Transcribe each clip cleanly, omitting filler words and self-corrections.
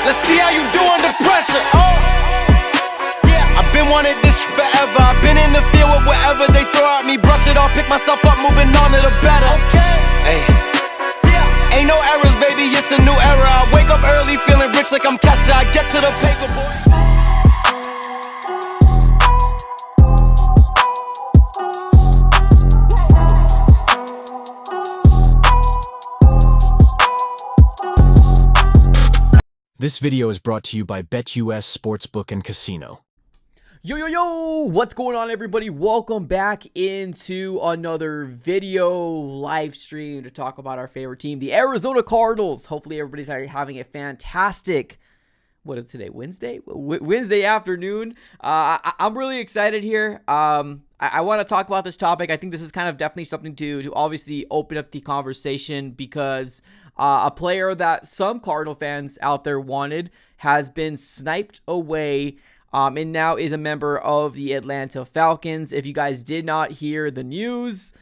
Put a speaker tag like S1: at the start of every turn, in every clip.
S1: Let's see how you do under pressure. Oh, yeah, I've been wanting this forever. I've been in the field with whatever they throw at me. Brush it off, pick myself up, moving on to the better. Okay, hey, yeah, ain't no errors, baby, it's a new era. I wake up early, feeling rich like I'm Kesha. I get to the paper, boy.
S2: This video is brought to you by BetUS Sportsbook and Casino.
S3: Yo, what's going on, everybody? Welcome back into another video live stream to talk about our favorite team, the Arizona Cardinals. Hopefully everybody's having a fantastic, what is today, Wednesday? Wednesday afternoon. I'm really excited here. I want to talk about this topic. I think this is kind of definitely something to obviously open up the conversation, because a player that some Cardinal fans out there wanted has been sniped away, and now is a member of the Atlanta Falcons. If you guys did not hear the news,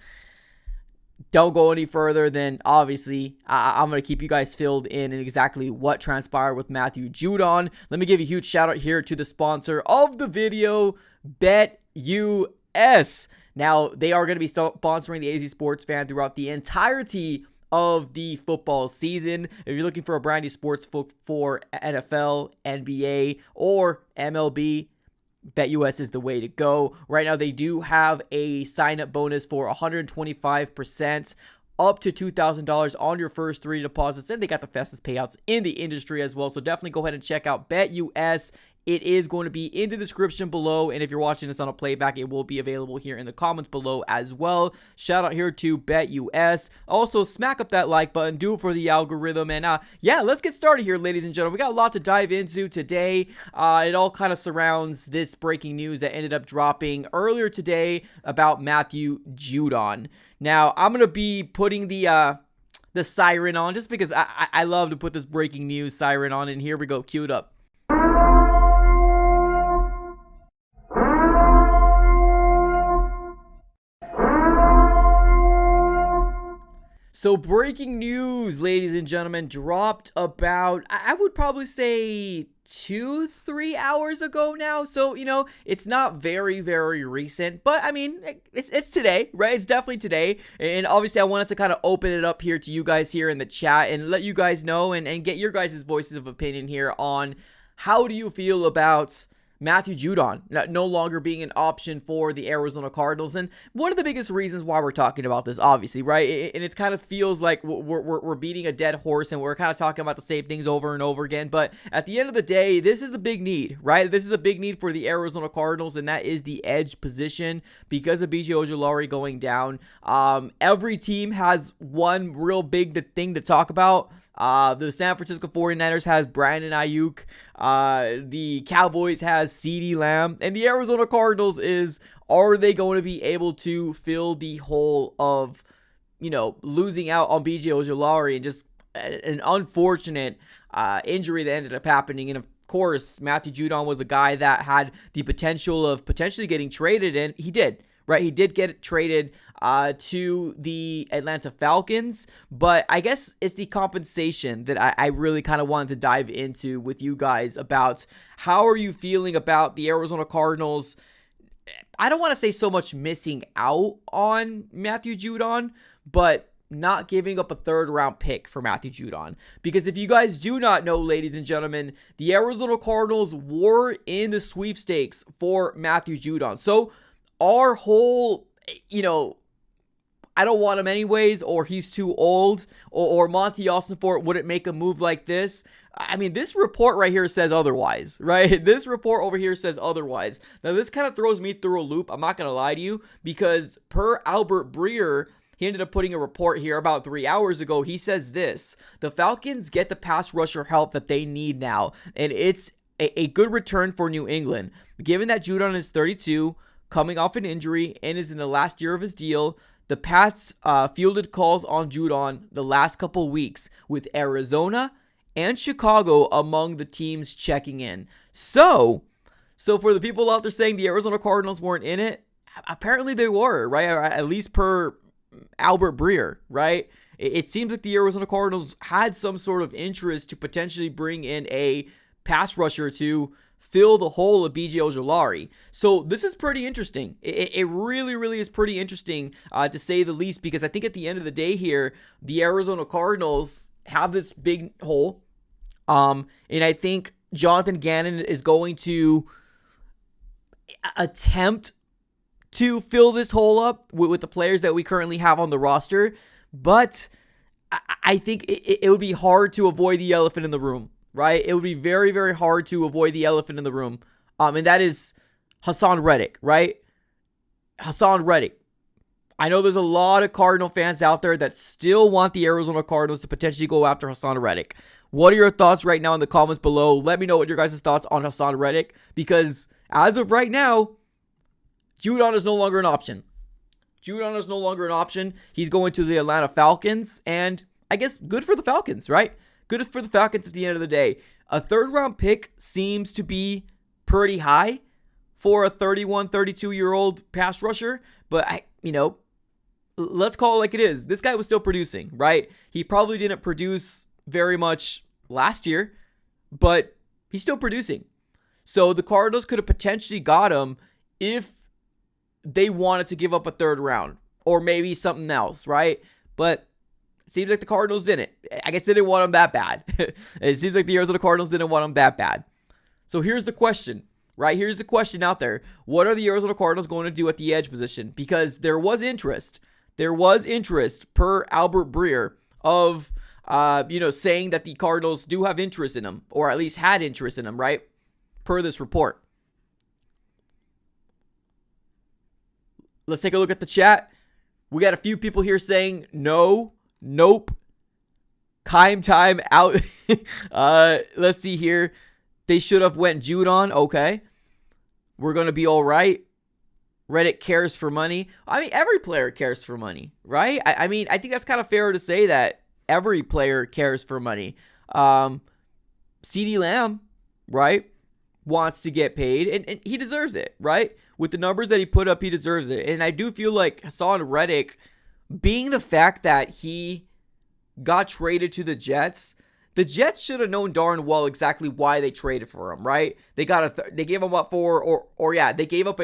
S3: don't go any further than obviously I'm going to keep you guys filled in exactly what transpired with Matthew Judon. Let me give a huge shout out here to the sponsor of the video, BetUS. Now, they are going to be sponsoring the AZ Sports Fan throughout the entirety of the football season. If you're looking for a brand new sports book for NFL, NBA, or MLB, BetUS is the way to go. Right now, they do have a sign-up bonus for 125%, up to $2,000 on your first 3 deposits, and they got the fastest payouts in the industry as well. So definitely go ahead and check out BetUS. It is going to be in the description below, and if you're watching this on a playback, it will be available here in the comments below as well. Shout out here to BetUS. Also, smack up that like button, do it for the algorithm, and yeah, let's get started here, ladies and gentlemen. We got a lot to dive into today. It all kind of surrounds this breaking news that ended up dropping earlier today about Matthew Judon. Now, I'm going to be putting the siren on, just because I love to put this breaking news siren on, and here we go, cue it up. So breaking news, ladies and gentlemen, dropped about, I would probably say 2-3 hours ago now. So, you know, it's not very recent, but I mean, it's today, right? It's definitely today. And obviously I wanted to kind of open it up here to you guys here in the chat and let you guys know and get your guys' voices of opinion here on how do you feel about Matthew Judon no longer being an option for the Arizona Cardinals. And one of the biggest reasons why we're talking about this, obviously, right? And it kind of feels like we're beating a dead horse and we're kind of talking about the same things over and over again. But at the end of the day, this is a big need, right? This is a big need for the Arizona Cardinals, and that is the edge position because of BBQ Arizona the down. Every team has one real big thing to talk about. The San Francisco 49ers has Brandon Ayuk. The Cowboys has CeeDee Lamb. And the Arizona Cardinals is, are they going to be able to fill the hole of, you know, losing out on BBQ Arizona and just an unfortunate injury that ended up happening. And of course, Matthew Judon was a guy that had the potential of potentially getting traded, and he did. Right, he did get traded to the Atlanta Falcons, but I guess it's the compensation that I really kind of wanted to dive into with you guys about how are you feeling about the Arizona Cardinals. I don't want to say so much missing out on Matthew Judon, but not giving up a 3rd round pick for Matthew Judon. Because if you guys do not know, ladies and gentlemen, the Arizona Cardinals were in the sweepstakes for Matthew Judon. So our whole, you know, I don't want him anyways, or he's too old, or Monty Ossenfort wouldn't make a move like this. I mean, this report right here says otherwise, right? This report over here says otherwise. Now, this kind of throws me through a loop. I'm not going to lie to you, because per Albert Breer, he ended up putting a report here about 3 hours ago. He says this: the Falcons get the pass rusher help that they need now, and it's a good return for New England. Given that Judon is 32, coming off an injury, and is in the last year of his deal, the Pats fielded calls on Judon the last couple weeks, with Arizona and Chicago among the teams checking in. So for the people out there saying the Arizona Cardinals weren't in it, apparently they were, right? Or at least per Albert Breer, right? It seems like the Arizona Cardinals had some sort of interest to potentially bring in a pass rusher to fill the hole of BJ Ojulari. So this is pretty interesting. It really, really is pretty interesting to say the least, because I think at the end of the day here, the Arizona Cardinals have this big hole. And I think Jonathan Gannon is going to attempt to fill this hole up with the players that we currently have on the roster. But I think it would be hard to avoid the elephant in the room, right? It would be very, very hard to avoid the elephant in the room. And that is Haason Reddick, right? Haason Reddick. I know there's a lot of Cardinal fans out there that still want the Arizona Cardinals to potentially go after Haason Reddick. What are your thoughts right now in the comments below? Let me know what your guys' thoughts on Haason Reddick, because as of right now, Judon is no longer an option. Judon is no longer an option. He's going to the Atlanta Falcons, and I guess good for the Falcons, right? Good for the Falcons at the end of the day. A third-round pick seems to be pretty high for a 31, 32-year-old pass rusher, but let's call it like it is. This guy was still producing, right? He probably didn't produce very much last year, but he's still producing. So the Cardinals could have potentially got him if they wanted to give up a third round or maybe something else, right? But it seems like the Cardinals didn't. I guess they didn't want him that bad. It seems like the Arizona Cardinals didn't want him that bad. So here's the question, right? Here's the question out there. What are the Arizona Cardinals going to do at the edge position? Because there was interest. There was interest per Albert Breer of, saying that the Cardinals do have interest in him, or at least had interest in him, right? Per this report. Let's take a look at the chat. We got a few people here saying no, nope, time out. Let's see here. They should have went Judon. Okay. We're going to be all right. Reddick cares for money. I mean, every player cares for money, right? I think that's kind of fair to say that every player cares for money. CeeDee Lamb, right, wants to get paid, and he deserves it, right? With the numbers that he put up, he deserves it. And I do feel like Haason Reddick, being the fact that he got traded to the Jets should have known darn well exactly why they traded for him, right? They gave him up for, they gave up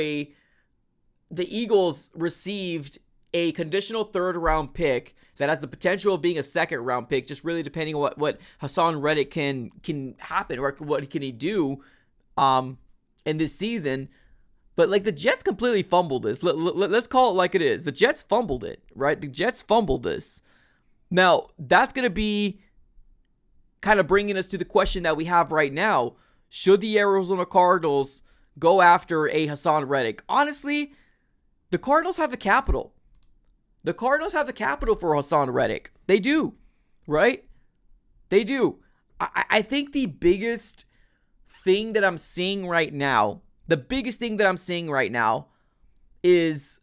S3: the Eagles received a conditional third-round pick that has the potential of being a second-round pick, just really depending on what Haason Reddick can happen, or what can he do in this season. But the Jets completely fumbled this. Let's call it like it is. The Jets fumbled it, right? The Jets fumbled this. Now, that's going to be kind of bringing us to the question that we have right now. Should the Arizona Cardinals go after a Haason Reddick? Honestly, the Cardinals have the capital. The Cardinals have the capital for Haason Reddick. They do, right? They do. I think the biggest thing that I'm seeing right now, is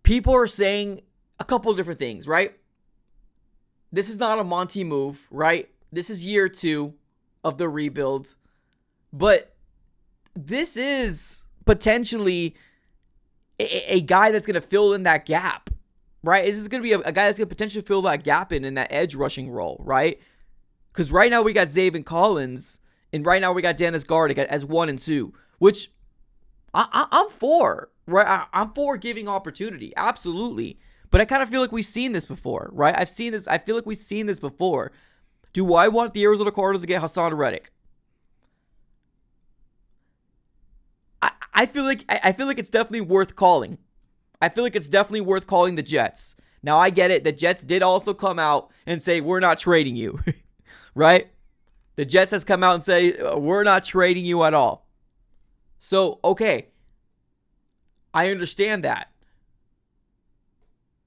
S3: people are saying a couple of different things, right? This is not a Monty move, right? This is year 2 of the rebuild. But this is potentially a guy that's going to fill in that gap, right? This is going to be a guy that's going to potentially fill that gap in that edge rushing role, right? Because right now we got Zaven Collins, and right now we got Dennis Gardeck as 1 and 2, which I'm for, right? I'm for giving opportunity, absolutely. But I kind of feel like we've seen this before, right? I feel like we've seen this before. Do I want the Arizona Cardinals to get Haason Reddick? I feel like it's definitely worth calling. I feel like it's definitely worth calling the Jets. Now, I get it. The Jets did also come out and say, we're not trading you, right? The Jets has come out and say, we're not trading you at all. So, okay. I understand that.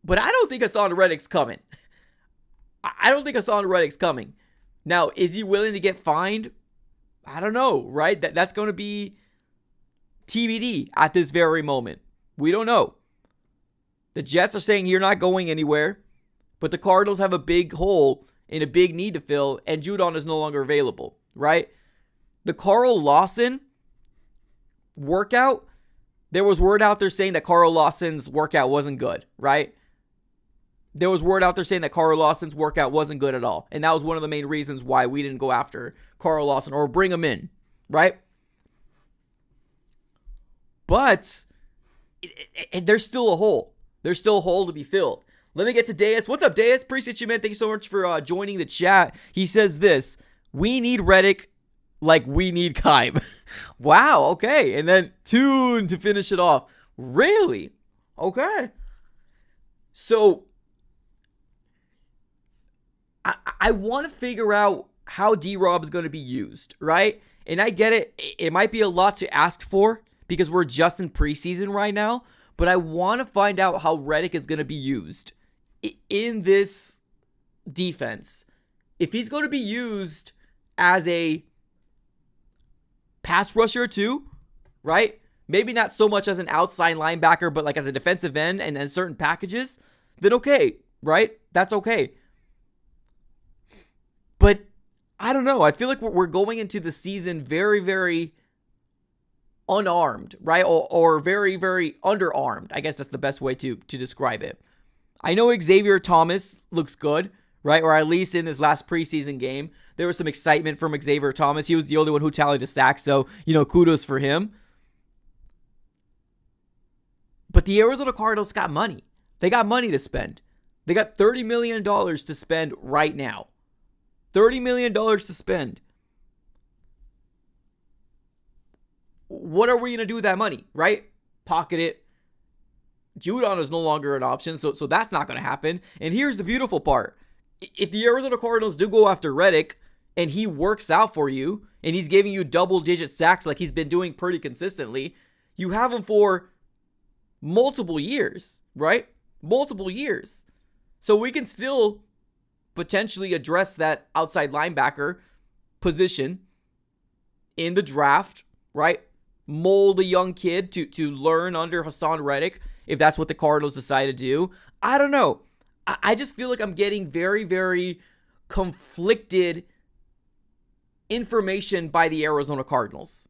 S3: But I don't think Haason Reddick's coming. I don't think Haason Reddick's coming. Now, is he willing to get fined? I don't know, right? That's going to be TBD at this very moment. We don't know. The Jets are saying you're not going anywhere, but the Cardinals have a big hole and a big need to fill, and Judon is no longer available, right? The Carl Lawson workout There was word out there saying that Carl Lawson's workout wasn't good, right? There was word out there saying that Carl Lawson's workout wasn't good at all. And that was one of the main reasons why we didn't go after Carl Lawson or bring him in, right? But there's still a hole. There's still a hole to be filled. Let me get to Deus. What's up, Deus? Appreciate you, man. Thank you so much for joining the chat. He says this: we need Reddick like we need Keim. Wow, okay. And then Tune to finish it off. Really? Okay. So I want to figure out how D-Rob is going to be used, right? And I get it. It might be a lot to ask for because we're just in preseason right now. But I want to find out how Reddick is going to be used in this defense. If he's going to be used as a pass rusher too, right? Maybe not so much as an outside linebacker, but like as a defensive end and then certain packages, then okay, right? That's okay. But I don't know. I feel like we're going into the season very, very unarmed, right? Or very, very underarmed. I guess that's the best way to describe it. I know Xavier Thomas looks good, right? Or at least in this last preseason game, there was some excitement from Xavier Thomas. He was the only one who tallied a sack, so, kudos for him. But the Arizona Cardinals got money. They got money to spend. They got $30 million to spend right now. $30 million to spend. What are we going to do with that money, right? Pocket it. Judon is no longer an option, so that's not going to happen. And here's the beautiful part. If the Arizona Cardinals do go after Reddick and he works out for you and he's giving you double-digit sacks like he's been doing pretty consistently, you have him for multiple years, right? Multiple years. So we can still potentially address that outside linebacker position in the draft, right? Mold a young kid to learn under Haason Reddick if that's what the Cardinals decide to do. I don't know. I just feel like I'm getting very, very conflicted information by the Arizona Cardinals.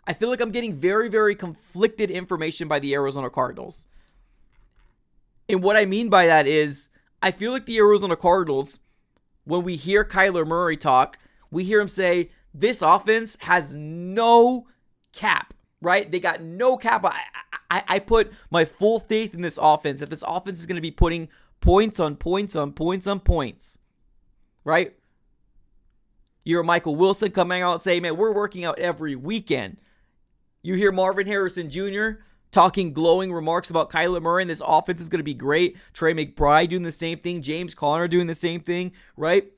S3: I feel like I'm getting very, very conflicted information by the Arizona Cardinals. And what I mean by that is, I feel like the Arizona Cardinals, when we hear Kyler Murray talk, we hear him say, this offense has no cap, right? They got no cap. I put my full faith in this offense, that this offense is going to be putting points on points on points on points, right? You hear Michael Wilson coming out and saying, man, we're working out every weekend. You hear Marvin Harrison Jr. talking glowing remarks about Kyler Murray, and this offense is going to be great. Trey McBride doing the same thing. James Conner doing the same thing, right?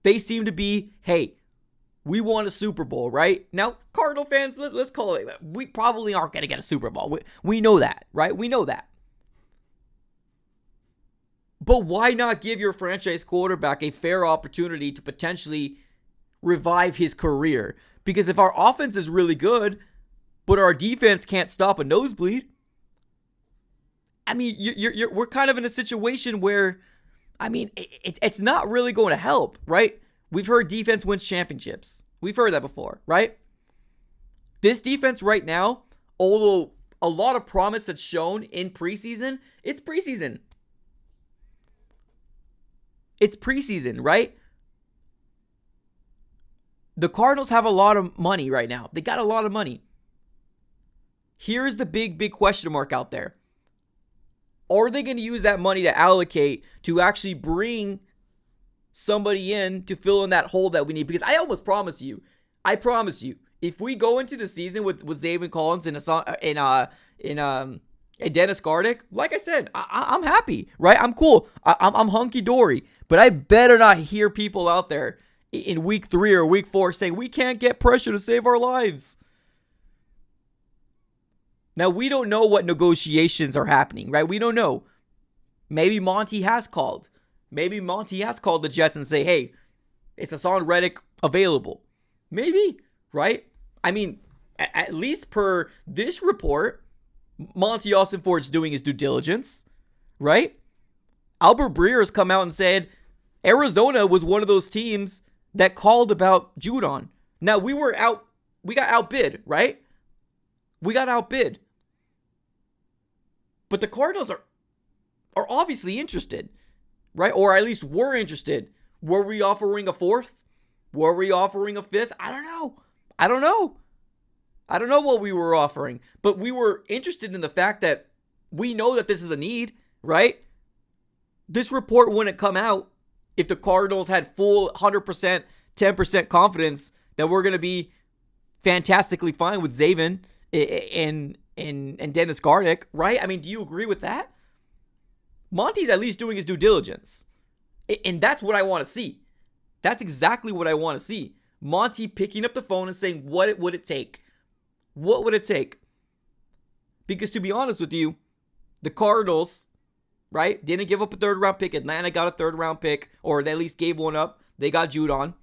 S3: They seem to be, hey, we want a Super Bowl, right? Now, Cardinal fans, let's call it, we probably aren't going to get a Super Bowl. We know that, right? We know that. But why not give your franchise quarterback a fair opportunity to potentially revive his career? Because if our offense is really good, but our defense can't stop a nosebleed, I mean, we're kind of in a situation where, I mean, it's not really going to help, right? We've heard defense wins championships. We've heard that before, right? This defense right now, although a lot of promise that's shown in preseason, it's preseason. It's preseason, right? The Cardinals have a lot of money right now. They got a lot of money. Here's the big question mark out there. Are they going to use that money to allocate to actually bring somebody in to fill in that hole that we need? Because I promise you, if we go into the season with Zaven Collins and Dennis Gardeck, like I said, I'm happy, right? I'm cool. I'm hunky-dory. But I better not hear people out there in week 3 or week 4 saying, we can't get pressure to save our lives. Now, we don't know what negotiations are happening, right? We don't know. Maybe Monty has called. Maybe Monty has called the Jets and say, hey, is Haason Reddick available? Maybe, right? I mean, at least per this report, Monty Ossenfort's doing his due diligence, right? Albert Breer has come out and said Arizona was one of those teams that called about Judon. Now, we got outbid, right? We got outbid. But the Cardinals are obviously interested, right? Or at least were interested. Were we offering a fourth? Were we offering a fifth? I don't know. I don't know what we were offering. But we were interested in the fact that we know that this is a need, right? This report wouldn't come out if the Cardinals had full 100%, 10% confidence that we're going to be fantastically fine with Zaven and Dennis Gardick, right? I mean, do you agree with that? Monty's at least doing his due diligence. And that's what I want to see. That's exactly what I want to see. Monty picking up the phone and saying, what would it take? What would it take? Because to be honest with you, the Cardinals, right, didn't give up a third round pick. Atlanta got a third round pick, or they at least gave one up. They got Judon.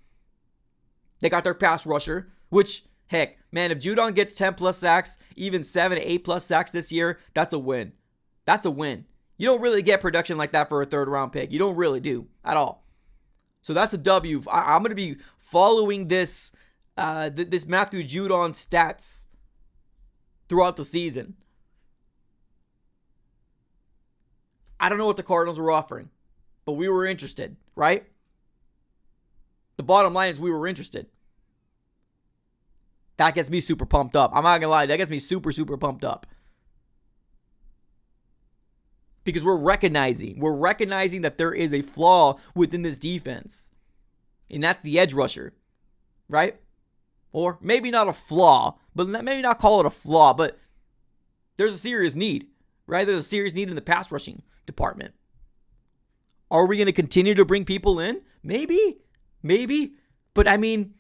S3: They got their pass rusher, which, heck, man, if Judon gets 10 plus sacks, even 7 to 8 plus sacks this year, that's a win. That's a win. You don't really get production like that for a third round pick. You don't really do at all. So that's a W. I'm going to be following this Matthew Judon stats throughout the season. I don't know what the Cardinals were offering, but we were interested, right? The bottom line is we were interested. That gets me super pumped up. I'm not going to lie. That gets me super, super pumped up. Because we're recognizing that there is a flaw within this defense. And that's the edge rusher, right? Or maybe not a flaw, but maybe not call it a flaw, but there's a serious need, right? There's a serious need in the pass rushing department. Are we going to continue to bring people in? Maybe. But I mean,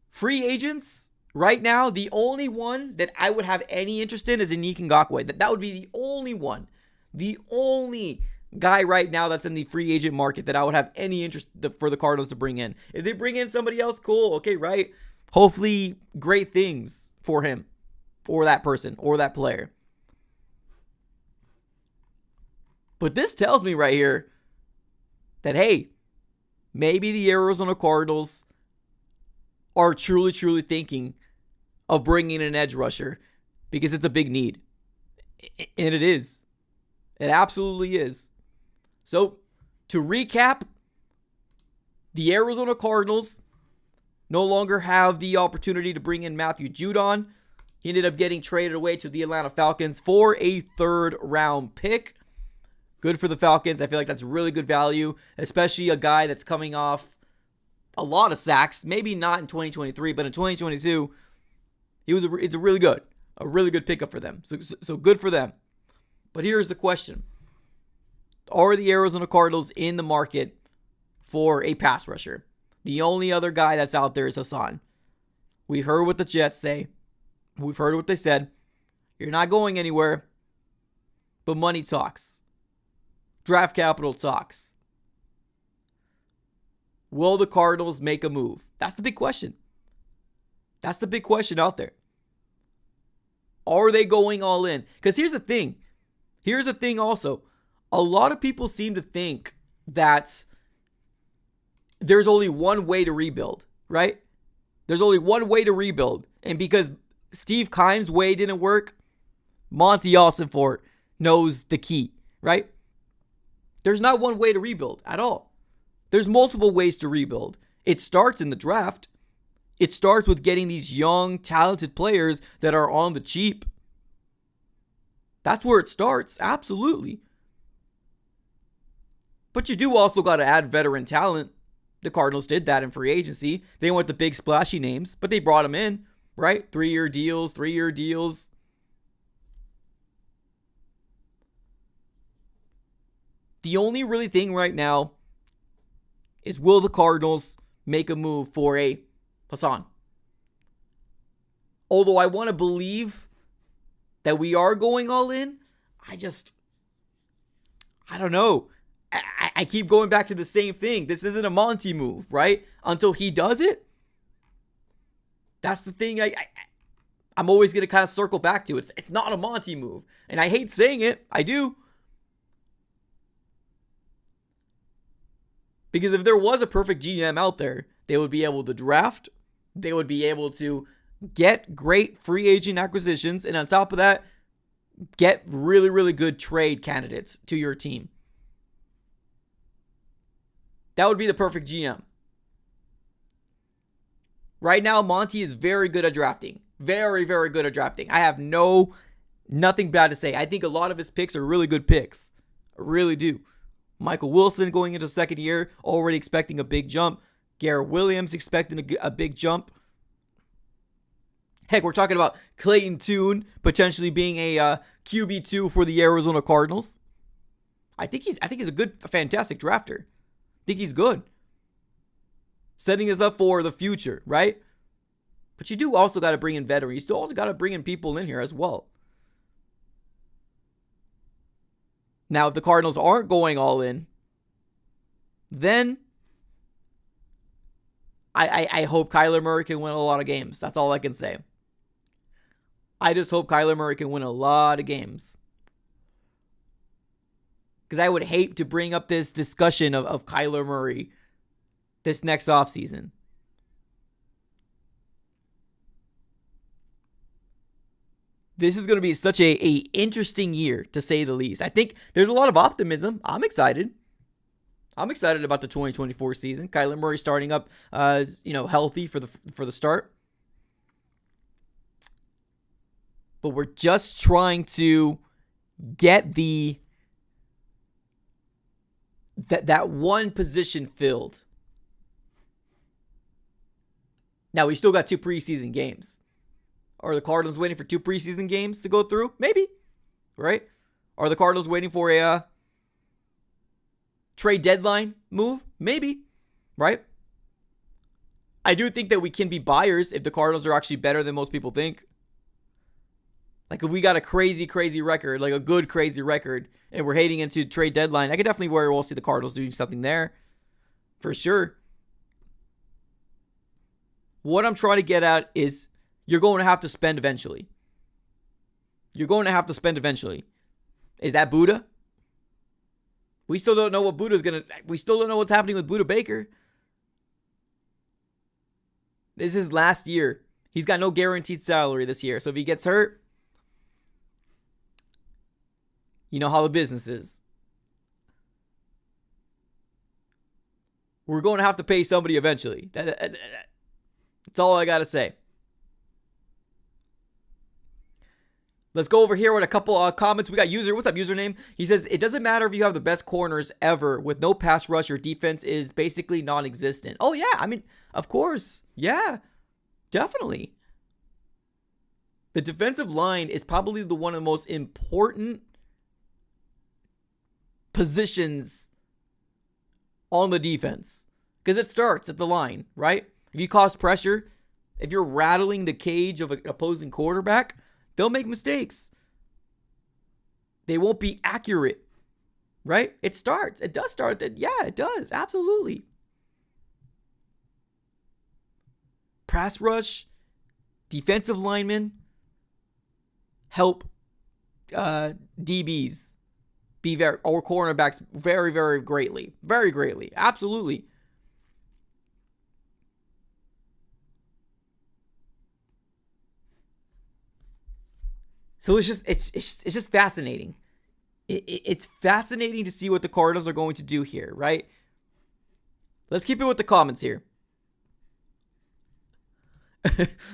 S3: free agents right now, the only one that I would have any interest in is Yannick Ngakoue. That would be the only one. The only guy right now that's in the free agent market that I would have any interest for the Cardinals to bring in. If they bring in somebody else, cool. Okay, right? Hopefully great things for him or that person or that player. But this tells me right here that, hey, maybe the Arizona Cardinals are truly, truly thinking of bringing in an edge rusher because it's a big need. And it is. It absolutely is. So, to recap, the Arizona Cardinals no longer have the opportunity to bring in Matthew Judon. He ended up getting traded away to the Atlanta Falcons for a third-round pick. Good for the Falcons. I feel like that's really good value, especially a guy that's coming off a lot of sacks. Maybe not in 2023, but in 2022, it's a really good pickup for them. So good for them. But here's the question. Are the Arizona Cardinals in the market for a pass rusher? The only other guy that's out there is Haason. We've heard what the Jets say. We've heard what they said. You're not going anywhere. But money talks. Draft capital talks. Will the Cardinals make a move? That's the big question. That's the big question out there. Are they going all in? Because here's the thing. Here's the thing also. A lot of people seem to think that there's only one way to rebuild, right? There's only one way to rebuild. And because Steve Keim's way didn't work, Monty Ossenfort knows the key, right? There's not one way to rebuild at all. There's multiple ways to rebuild. It starts in the draft. It starts with getting these young, talented players that are on the cheap. That's where it starts, absolutely. But you do also got to add veteran talent. The Cardinals did that in free agency. They went the big splashy names, but they brought them in, right? 3-year deals. The only really thing right now is, will the Cardinals make a move for a Haason? Although I want to believe that we are going all in, I don't know. I keep going back to the same thing. This isn't a Monty move, right? Until he does it. That's the thing I'm always going to kind of circle back to. It's not a Monty move. And I hate saying it. I do. Because if there was a perfect GM out there, they would be able to draft. They would be able to get great free agent acquisitions, and on top of that, get really, really good trade candidates to your team. That would be the perfect GM. Right now, Monty is very good at drafting. Very, very good at drafting. I have nothing bad to say. I think a lot of his picks are really good picks. I really do. Michael Wilson going into second year, already expecting a big jump. Garrett Williams expecting a big jump. Heck, we're talking about Clayton Tune potentially being a QB2 for the Arizona Cardinals. I think he's a fantastic drafter. I think he's good. Setting us up for the future, right? But you do also got to bring in veterans. You still also got to bring in people in here as well. Now, if the Cardinals aren't going all in, then I hope Kyler Murray can win a lot of games. That's all I can say. I just hope Kyler Murray can win a lot of games. Because I would hate to bring up this discussion of Kyler Murray this next offseason. This is going to be such a interesting year, to say the least. I think there's a lot of optimism. I'm excited. I'm excited about the 2024 season. Kyler Murray starting up, healthy for the start. But we're just trying to get that one position filled. Now, we still got 2 preseason games. Are the Cardinals waiting for 2 preseason games to go through? Maybe. Right? Are the Cardinals waiting for a trade deadline move? Maybe. Right? I do think that we can be buyers if the Cardinals are actually better than most people think. Like, if we got a crazy, crazy record, like a good, crazy record, and we're heading into trade deadline, I could definitely very well see the Cardinals doing something there. For sure. What I'm trying to get at is you're going to have to spend eventually. You're going to have to spend eventually. Is that Buddha? We still don't know what we still don't know what's happening with Buddha Baker. This is his last year. He's got no guaranteed salary this year. So if he gets hurt, you know how the business is. We're going to have to pay somebody eventually. That's all I got to say. Let's go over here with a couple comments. We got user. What's up, username? He says, it doesn't matter if you have the best corners ever. With no pass rush, your defense is basically non-existent. Oh, yeah. I mean, of course. Yeah, definitely. The defensive line is probably one of the most important positions on the defense. Because it starts at the line, right? If you cause pressure, if you're rattling the cage of an opposing quarterback, they'll make mistakes. They won't be accurate, right? It does start. Yeah, it does. Absolutely. Pass rush, defensive linemen help DBs or cornerbacks very, very greatly. Very greatly. Absolutely. So it's just fascinating. It's fascinating to see what the Cardinals are going to do here, right? Let's keep it with the comments here.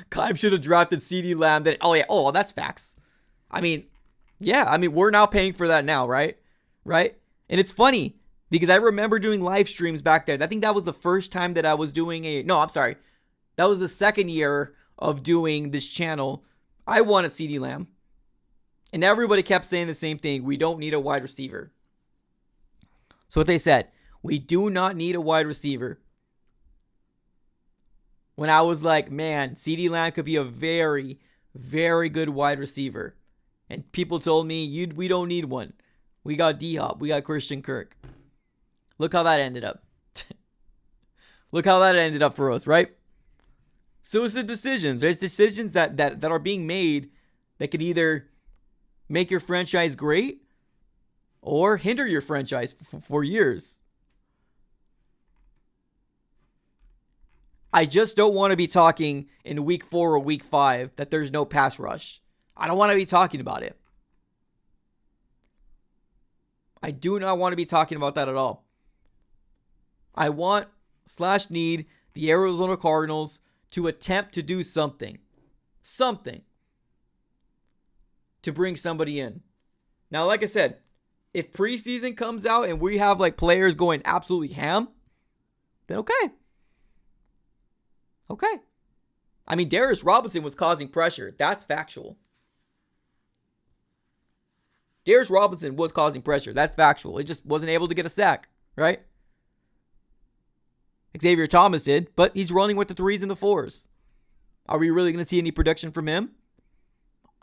S3: Keim should have drafted CeeDee Lamb. Oh, that's facts. I mean, yeah. we're now paying for that now, right? Right? And it's funny because I remember doing live streams back there. I think that was the first time that I was doing that was the second year of doing this channel. I wanted CeeDee Lamb. And everybody kept saying the same thing. We don't need a wide receiver. So what they said, we do not need a wide receiver. When I was like, man, CeeDee Lamb could be a very, very good wide receiver. And people told me, we don't need one. We got D-Hop. We got Christian Kirk. Look how that ended up. Look how that ended up for us, right? So it's the decisions. There's decisions that are being made that could either make your franchise great or hinder your franchise for years. I just don't want to be talking in week 4 or week 5 that there's no pass rush. I don't want to be talking about it. I do not want to be talking about that at all. I want/need the Arizona Cardinals to attempt to do something. Something. To bring somebody in. Now, like I said, if preseason comes out and we have like players going absolutely ham, then okay. Okay. I mean, Darius Robinson was causing pressure. That's factual. Darius Robinson was causing pressure. That's factual. It just wasn't able to get a sack, right? Xavier Thomas did, but he's running with the 3s and the 4s. Are we really going to see any production from him?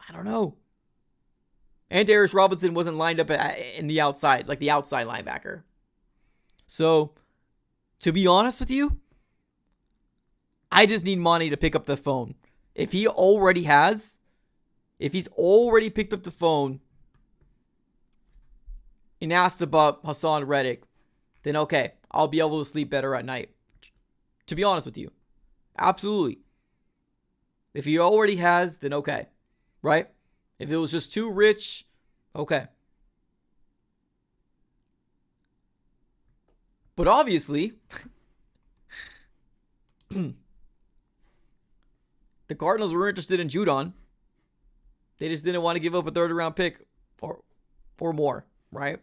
S3: I don't know. And Darius Robinson wasn't lined up in the outside, like the outside linebacker. So, to be honest with you, I just need Monty to pick up the phone. If he's already picked up the phone and asked about Haason Reddick, then okay, I'll be able to sleep better at night. To be honest with you. Absolutely. If he already has, then okay. Right? If it was just too rich, okay. But obviously, the Cardinals were interested in Judon. They just didn't want to give up a 3rd round pick or more, right?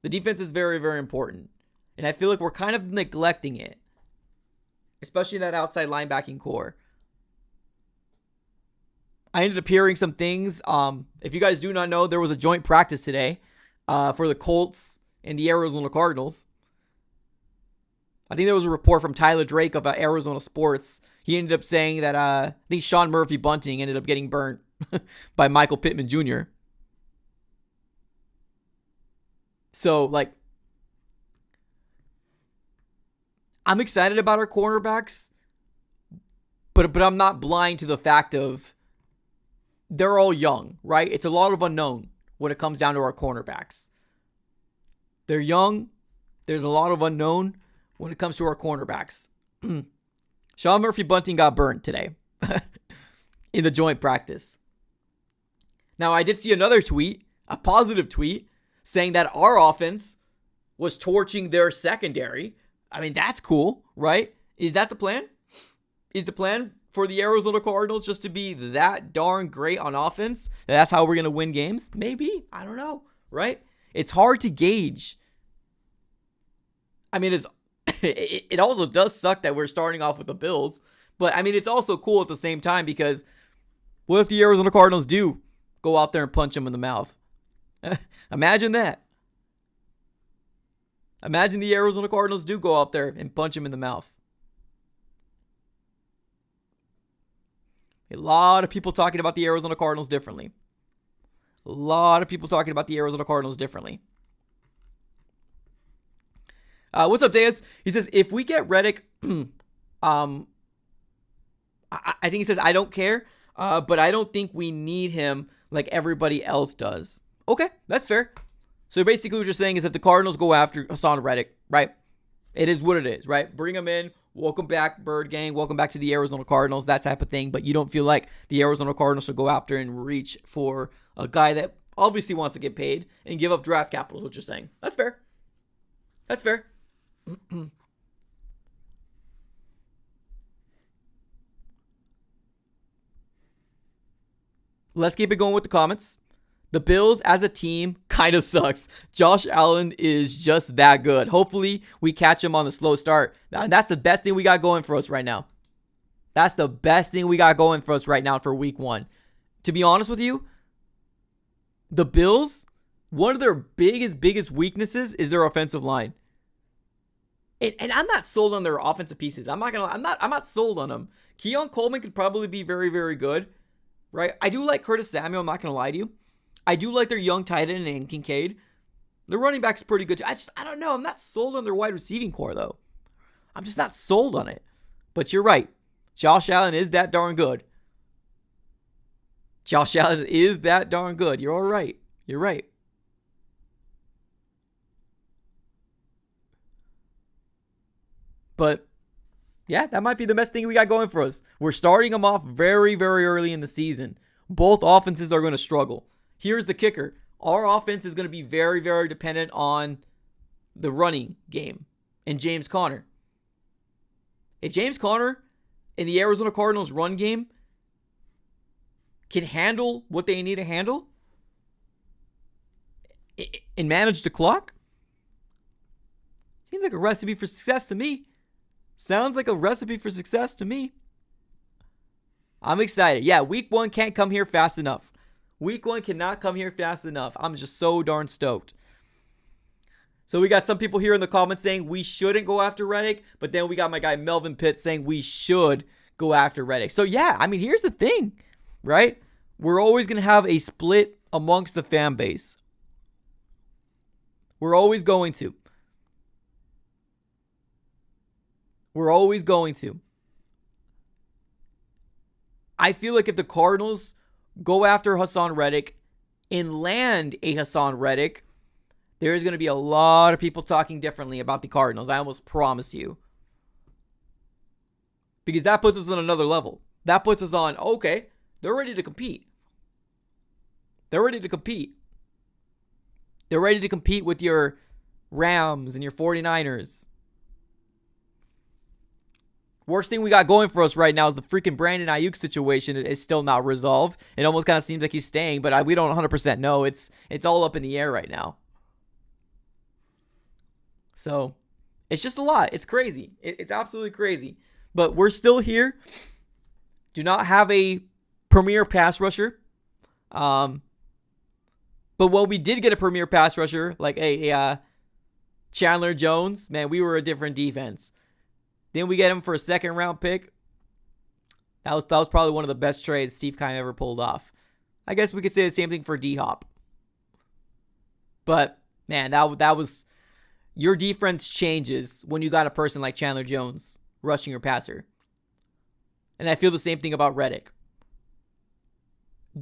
S3: The defense is very, very important. And I feel like we're kind of neglecting it. Especially in that outside linebacking core. I ended up hearing some things. If you guys do not know, there was a joint practice today for the Colts and the Arizona Cardinals. I think there was a report from Tyler Drake of Arizona Sports. He ended up saying that I think Sean Murphy Bunting ended up getting burnt by Michael Pittman Jr. So, like, I'm excited about our cornerbacks, but I'm not blind to the fact of they're all young, right? It's a lot of unknown when it comes down to our cornerbacks. They're young. There's a lot of unknown when it comes to our cornerbacks. Sean Murphy Bunting got burned today in the joint practice. Now, I did see another tweet, a positive tweet, saying that our offense was torching their secondary. I mean, that's cool, right? Is that the plan? Is the plan for the Arizona Cardinals just to be that darn great on offense? That's how we're going to win games? Maybe. I don't know, right? It's hard to gauge. I mean, it also does suck that we're starting off with the Bills. But, I mean, it's also cool at the same time because what if the Arizona Cardinals do go out there and punch them in the mouth? Imagine that. Imagine the Arizona Cardinals do go out there and punch him in the mouth. A lot of people talking about the Arizona Cardinals differently. A lot of people talking about the Arizona Cardinals differently. What's up, Deus? He says, if we get Reddick, I think he says, I don't care, but I don't think we need him like everybody else does. Okay, that's fair. So basically what you're saying is if the Cardinals go after Haason Reddick, right? It is what it is, right? Bring him in. Welcome back, Bird Gang. Welcome back to the Arizona Cardinals, that type of thing. But you don't feel like the Arizona Cardinals should go after and reach for a guy that obviously wants to get paid and give up draft capital is what you're saying. That's fair. That's fair. Let's keep it going with the comments. The Bills as a team kind of sucks. Josh Allen is just that good. Hopefully, we catch him on the slow start. That's the best thing we got going for us right now. That's the best thing we got going for us right now for week 1. To be honest with you, the Bills, one of their biggest weaknesses is their offensive line. And I'm not sold on their offensive pieces. I'm not sold on them. Keon Coleman could probably be very, very good. Right? I do like Curtis Samuel, I'm not going to lie to you. I do like their young tight end and Kincaid. Their running back's pretty good too. I don't know. I'm not sold on their wide receiving core though. I'm just not sold on it. But you're right. Josh Allen is that darn good. Josh Allen is that darn good. You're all right. You're right. But yeah, that might be the best thing we got going for us. We're starting them off very, very early in the season. Both offenses are going to struggle. Here's the kicker. Our offense is going to be very, very dependent on the running game and James Conner. If James Conner in the Arizona Cardinals run game can handle what they need to handle and manage the clock, seems like a recipe for success to me. Sounds like a recipe for success to me. I'm excited. Yeah, week 1 can't come here fast enough. Week 1 cannot come here fast enough. I'm just so darn stoked. So we got some people here in the comments saying we shouldn't go after Reddick, but then we got my guy Melvin Pitts saying we should go after Reddick. So yeah, I mean, here's the thing, right? We're always going to have a split amongst the fan base. We're always going to. We're always going to. I feel like if the Cardinals go after Haason Reddick and land a Haason Reddick, there's going to be a lot of people talking differently about the Cardinals. I almost promise you. Because that puts us on another level. That puts us on, okay, they're ready to compete. They're ready to compete. They're ready to compete with your Rams and your 49ers. Worst thing we got going for us right now is the freaking Brandon Ayuk situation is still not resolved. It almost kind of seems like he's staying, but we don't 100% know. It's all up in the air right now. So, it's just a lot. It's crazy. It's absolutely crazy. But we're still here. Do not have a premier pass rusher. But while we did get a premier pass rusher, like a Chandler Jones, man, we were a different defense. Then we get him for a second round pick. That was probably one of the best trades Steve Keim ever pulled off. I guess we could say the same thing for D-Hop. But, man, that was... Your defense changes when you got a person like Chandler Jones rushing your passer. And I feel the same thing about Reddick.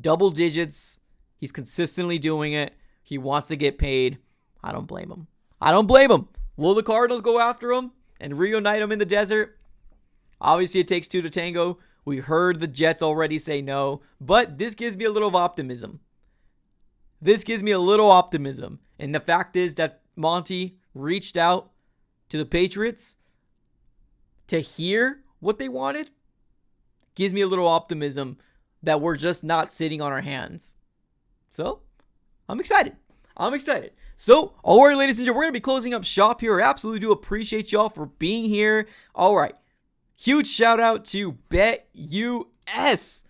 S3: Double digits. He's consistently doing it. He wants to get paid. I don't blame him. I don't blame him. Will the Cardinals go after him and reunite him in the desert? Obviously, it takes two to tango. We heard the Jets already say no. But this gives me a little optimism. This gives me a little optimism. And the fact is that Monty reached out to the Patriots to hear what they wanted gives me a little optimism that we're just not sitting on our hands. So, I'm excited. So, all right, ladies and gentlemen, we're going to be closing up shop here. I absolutely do appreciate y'all for being here. All right. Huge shout out to BetUS.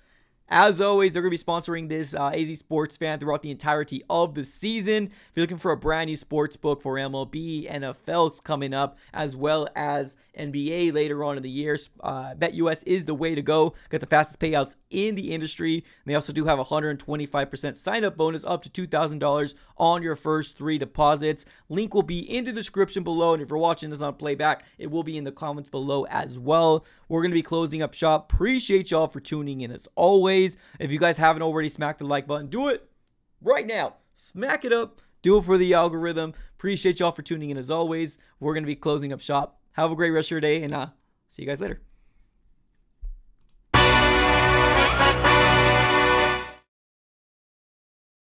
S3: As always, they're going to be sponsoring this AZ Sports Fan throughout the entirety of the season. If you're looking for a brand new sports book for MLB, NFL's coming up, as well as NBA later on in the year, BetUS is the way to go. Get the fastest payouts in the industry. And they also do have a 125% sign-up bonus up to $2,000 on your first 3 deposits. Link will be in the description below. And if you're watching this on playback, it will be in the comments below as well. We're going to be closing up shop. Appreciate y'all for tuning in as always. If you guys haven't already smacked the like button, do it right now. Smack it up. Do it for the algorithm. Appreciate y'all for tuning in as always. We're going to be closing up shop. Have a great rest of your day, and see you guys later.